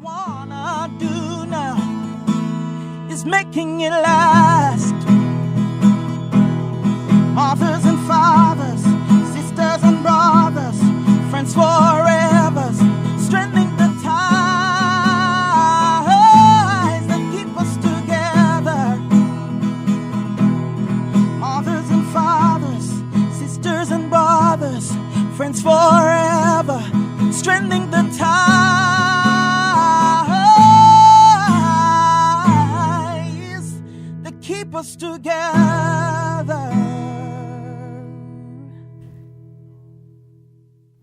wanna do now is making it last. Mothers and fathers, sisters and brothers, friends forever, strengthening the ties that keep us together. Mothers and fathers, sisters and brothers, friends forever, strengthening the ties that keep us together.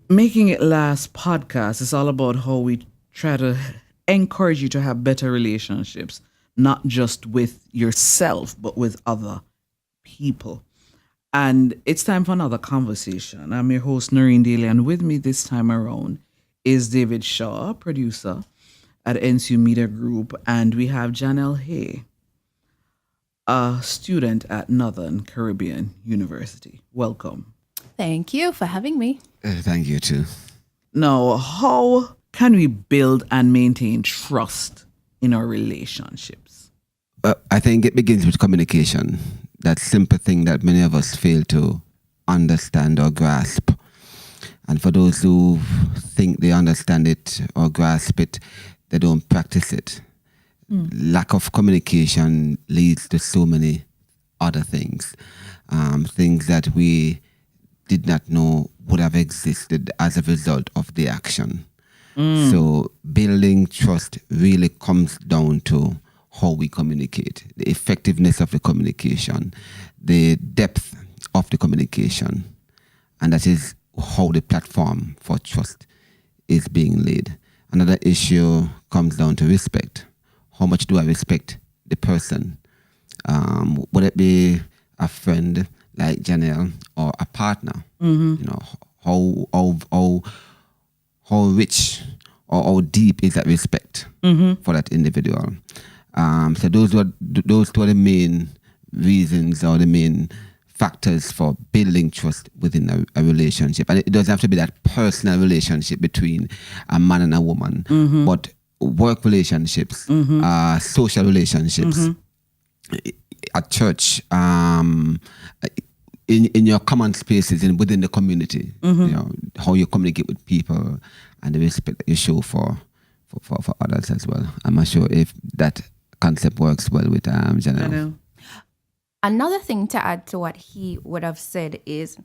Making It Last podcast is all about how we try to encourage you to have better relationships, not just with yourself, but with other people. And it's time for another conversation. I'm your host, Noreen Daly, and with me this time around is David Shaw, producer at NCU Media Group, and we have Janelle Haye, a student at Northern Caribbean University. Welcome. Thank you for having me. Thank you too. Now, how can we build and maintain trust in our relationships? I think it begins with communication. That simple thing that many of us fail to understand or grasp. And for those who think they understand it or grasp it, they don't practice it. Lack of communication leads to so many other things. Things that we did not know would have existed as a result of the action. So building trust really comes down to how we communicate, the effectiveness of the communication, the depth of the communication, and that is how the platform for trust is being laid. Another issue comes down to respect. How much do I respect the person? Would it be a friend like Janelle or a partner? You know, how rich or how deep is that respect for that individual? So those two are the main reasons or the main factors for building trust within a relationship. And it doesn't have to be that personal relationship between a man and a woman, but work relationships, social relationships, at church, in your common spaces and within the community, you know, how you communicate with people and the respect that you show for others as well. I'm not sure if that concept works well with Janelle. Another thing to add to what he would have said is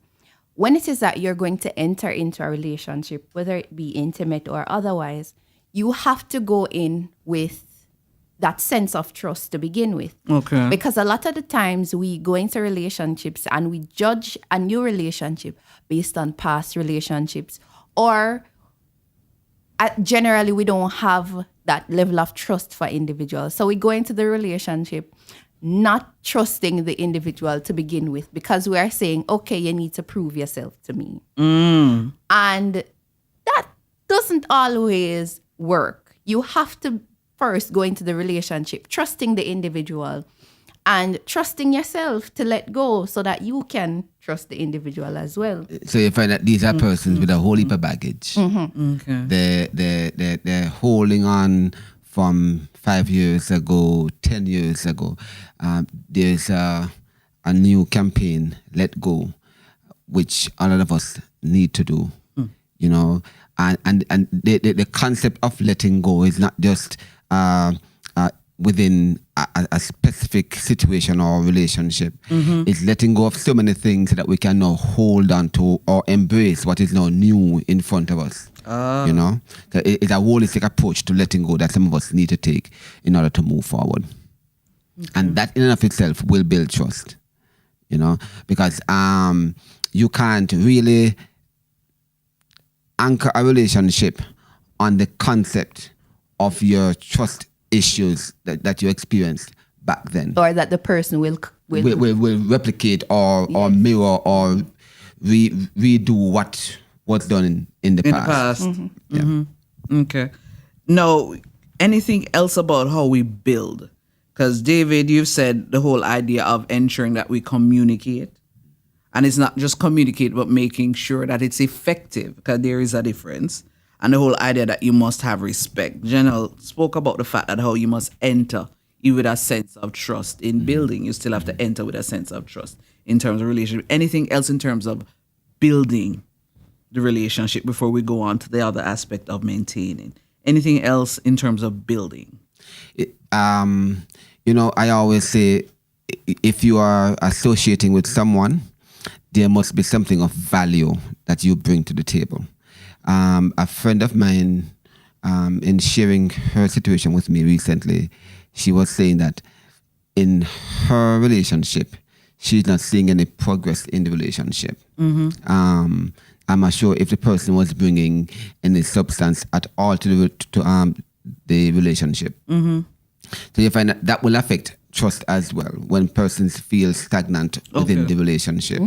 when it is that you're going to enter into a relationship, whether it be intimate or otherwise, you have to go in with that sense of trust to begin with. Okay. Because a lot of the times we go into relationships and we judge a new relationship based on past relationships, or generally we don't have that level of trust for individuals. So we go into the relationship not trusting the individual to begin with because we are saying, okay, you need to prove yourself to me. And that doesn't always work. You have to first go into the relationship, trusting the individual and trusting yourself to let go so that you can trust the individual as well. So you find that these are persons with a whole heap of baggage. Okay. They're holding on from 5 years ago, 10 years ago. There's a new campaign, Let Go, which a lot of us need to do, you know. And the concept of letting go is not just within a specific situation or relationship. It's letting go of so many things that we can now hold on to or embrace what is now new in front of us. You know, so it's a holistic approach to letting go that some of us need to take in order to move forward. And that in and of itself will build trust, you know, because you can't really anchor a relationship on the concept of your trust issues that you experienced back then, Or that the person will replicate or mirror or redo what was done in the past. Yeah. Okay. Now, anything else about how we build? Because David, you've said the whole idea of ensuring that we communicate. And it's not just communicate, but making sure that it's effective, because there is a difference. and the whole idea that you must have respect. Janelle spoke about the fact that how you must enter you with a sense of trust in building. You still have to enter with a sense of trust in terms of relationship. Anything else in terms of building the relationship before we go on to the other aspect of maintaining? Anything else in terms of building? I always say, if you are associating with someone, there must be something of value that you bring to the table. A friend of mine, in sharing her situation with me recently, she was saying that in her relationship, she's not seeing any progress in the relationship. I'm not sure if the person was bringing any substance at all to the relationship. So you find that will affect trust as well when persons feel stagnant within the relationship.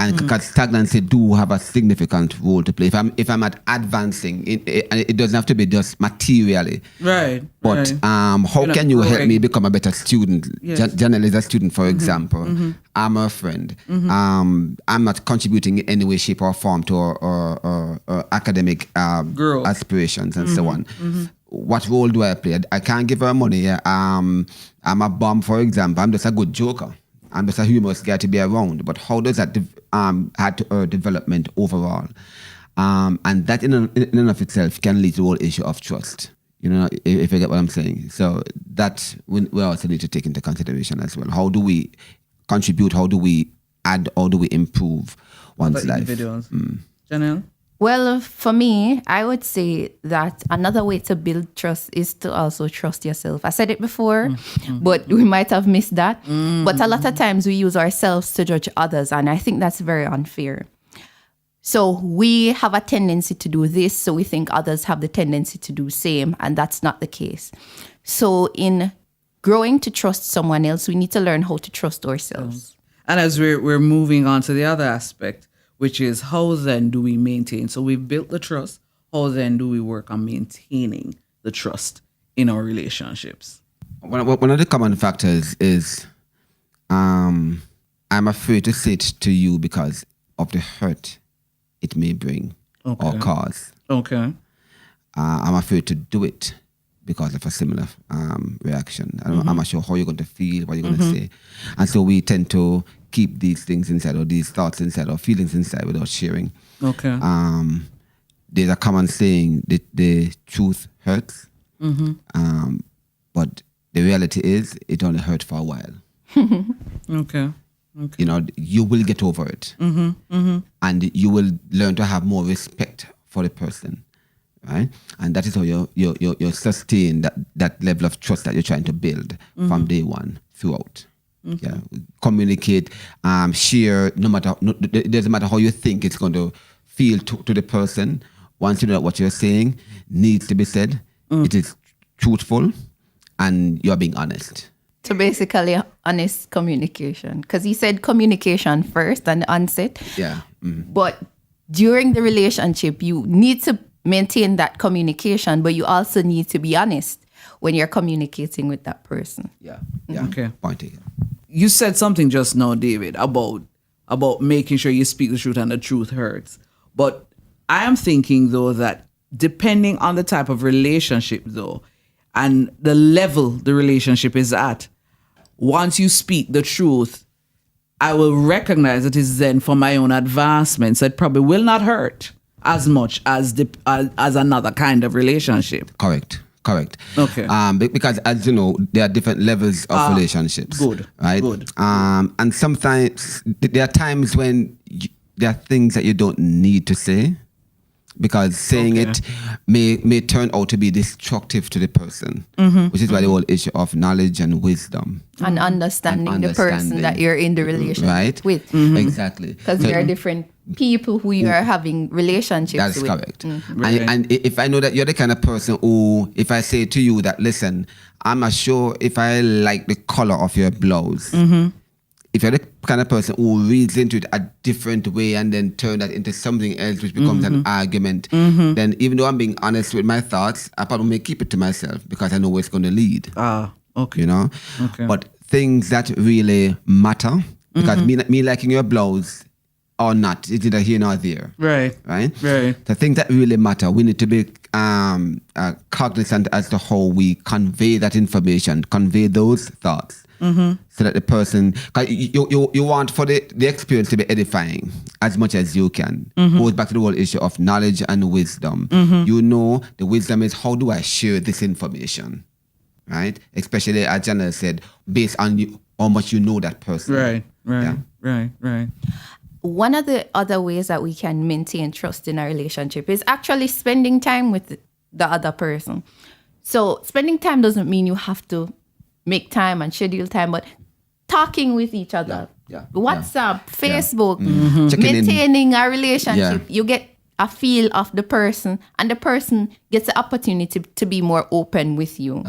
And because stagnancy do have a significant role to play. If I'm at advancing, it doesn't have to be just materially. Right. But how can you help me become a better student? Yes. Janelle is a student, for example. I'm a friend. I'm not contributing in any way, shape, or form to our academic aspirations and so on. What role do I play? I can't give her money. I'm a bum, for example. I'm just a good joker. I'm just a humorous guy to be around. But how does that add to her development overall? And that in and of itself can lead to the whole issue of trust. If you get what I'm saying. So that we also need to take into consideration as well. How do we contribute? How do we add? How do we improve one's life? Janelle? Well, for me, I would say that another way to build trust is to also trust yourself. I said it before, but we might have missed that. But a lot of times we use ourselves to judge others, and I think that's very unfair. So we have a tendency to do this, so we think others have the tendency to do same, and that's not the case. So in growing to trust someone else, we need to learn how to trust ourselves. And as we're moving on to the other aspect, which is how then do we maintain? So we've built the trust. How then do we work on maintaining the trust in our relationships? One of the common factors is I'm afraid to say it to you because of the hurt it may bring or cause. I'm afraid to do it because of a similar reaction. I'm not sure how you're going to feel, what you're going to say. And so we tend to keep these things inside or these thoughts inside or feelings inside without sharing. There's a common saying that the truth hurts, but the reality is it only hurt for a while. You will get over it, and you will learn to have more respect for the person, right? And that is how you sustain that level of trust that you're trying to build from day one throughout. Communicate, share. It doesn't matter how you think it's going to feel to the person. Once you know that what you're saying needs to be said, it is truthful, and you're being honest. So basically, honest communication. Because he said communication first and the onset. But during the relationship, you need to maintain that communication, but you also need to be honest when you're communicating with that person. Point again. You said something just now, David, about making sure you speak the truth and the truth hurts. But I am thinking, though, that depending on the type of relationship, though, and the level the relationship is at, once you speak the truth, I will recognize it is then for my own advancement. So it probably will not hurt as much as another kind of relationship. Correct. Okay. Because as you know, there are different levels of relationships. Good. Right. Good. And sometimes there are times when there are things that you don't need to say, because saying it may turn out to be destructive to the person, which is why the whole issue of knowledge and wisdom and understanding the person that you're in the relationship with. Exactly. Because there are different people who you are having relationships with. That's correct. And if I know that you're the kind of person who, if I say to you that, listen, I'm not sure if I like the color of your blouse. If you're the kind of person who reads into it a different way and then turn that into something else which becomes an argument, then even though I'm being honest with my thoughts, I probably may keep it to myself because I know where it's going to lead. But things that really matter, because me liking your blouse or not. It's either here nor there. Right. Right? Right. The things that really matter, we need to be cognizant as to how we convey that information, convey those thoughts, so that the person, 'cause you want for the experience to be edifying as much as you can. Goes back to the whole issue of knowledge and wisdom. You know, the wisdom is, how do I share this information, right? Especially, as Janelle said, based on how much you know that person. Right. Yeah. Right. One of the other ways that we can maintain trust in a relationship is actually spending time with the other person. So spending time doesn't mean you have to make time and schedule time, but talking with each other. Yeah. WhatsApp, Facebook, Checking in. maintaining a relationship. Yeah. You get a feel of the person, and the person gets the opportunity to be more open with you.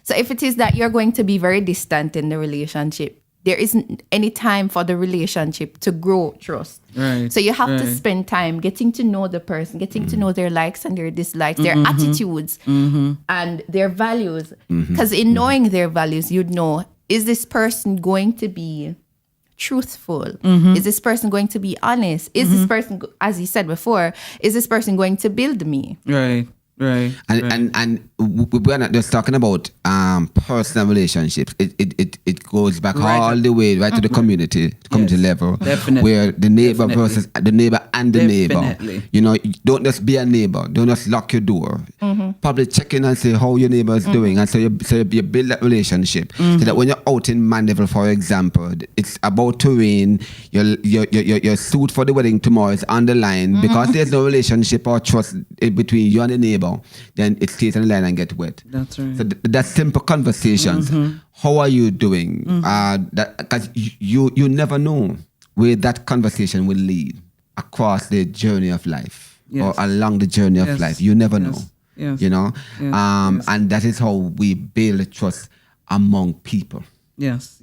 So if it is that you're going to be very distant in the relationship, there isn't any time for the relationship to grow trust. Right. So you have to spend time getting to know the person, getting to know their likes and their dislikes, their attitudes and their values. Because in knowing their values, you'd know, is this person going to be truthful? Is this person going to be honest? Is this person, as you said before, is this person going to build me? Right. And we're not just talking about personal relationships. It goes back all the way right to the community level. Definitely. Where the neighbor versus the neighbor and the neighbor. You know, don't just be a neighbor. Don't just lock your door. Probably check in and say how your neighbor is doing, and so you build that relationship. So that when you're out in Mandeville, for example, it's about to rain. Your suit for the wedding tomorrow is on the line because there's no relationship or trust between you and the neighbor. Then it stays on the line and get wet. That's right. So that's simple conversations. How are you doing? Because you never know where that conversation will lead across the journey of life or along the journey of life. You never know. Yes. You know, and that is how we build trust among people. Yes.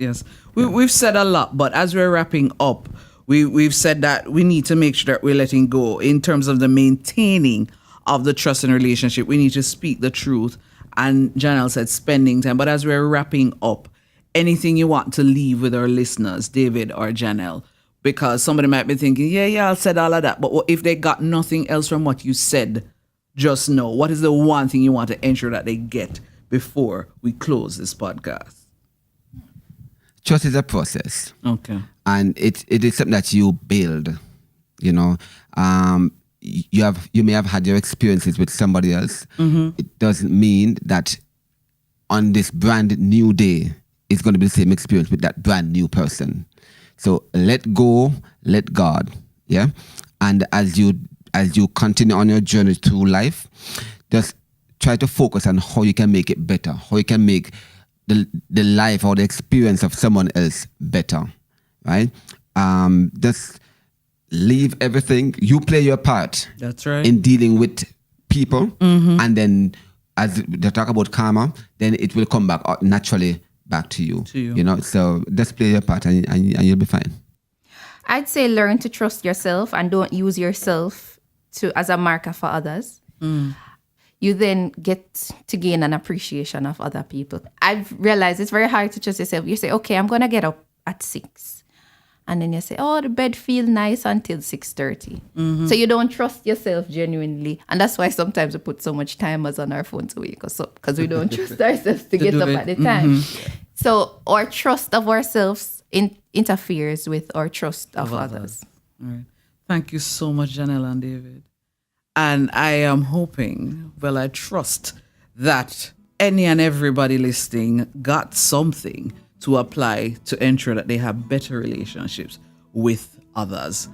We've said a lot, but as we're wrapping up, we've said that we need to make sure that we're letting go in terms of the maintaining of the trust and relationship. We need to speak the truth. And Janelle said spending time. But as we're wrapping up, anything you want to leave with our listeners, David or Janelle? Because somebody might be thinking, I said all of that. But what if they got nothing else from what you said just now? What is the one thing you want to ensure that they get before we close this podcast? Trust is a process. Okay. And it is something that you build, you know. You may have had your experiences with somebody else. It doesn't mean that on this brand new day it's going to be the same experience with that brand new person. So let go, let God, yeah. And as you continue on your journey through life, just try to focus on how you can make it better, how you can make the life or the experience of someone else better, right? Just leave everything. You play your part. That's right. In dealing with people, and then as they talk about karma, then it will come back naturally back to you. You know, so just play your part, and you'll be fine. I'd say learn to trust yourself and don't use yourself as a marker for others. You then get to gain an appreciation of other people. I've realized it's very hard to trust yourself. You say, okay, I'm going to get up at 6. And then you say, oh, the bed feels nice until 6:30. So you don't trust yourself genuinely. And that's why sometimes we put so much timers on our phone to wake us up, because we don't trust ourselves to get up at the time. So our trust of ourselves interferes with our trust of others. All right. Thank you so much, Janelle and David. And I am hoping, I trust that any and everybody listening got something to apply to ensure that they have better relationships with others.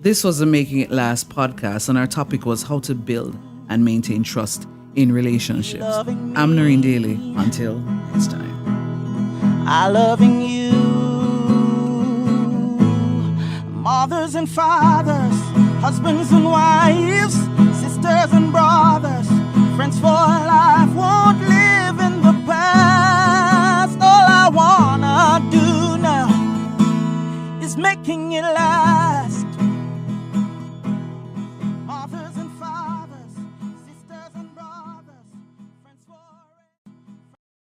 This was the Making It Last podcast, and our topic was how to build and maintain trust in relationships. I'm Noreen Daly. Until next time. I loving you. Mothers and fathers, husbands and wives, sisters and brothers, friends for life, won't live in the past. All I wanna do now is making it last.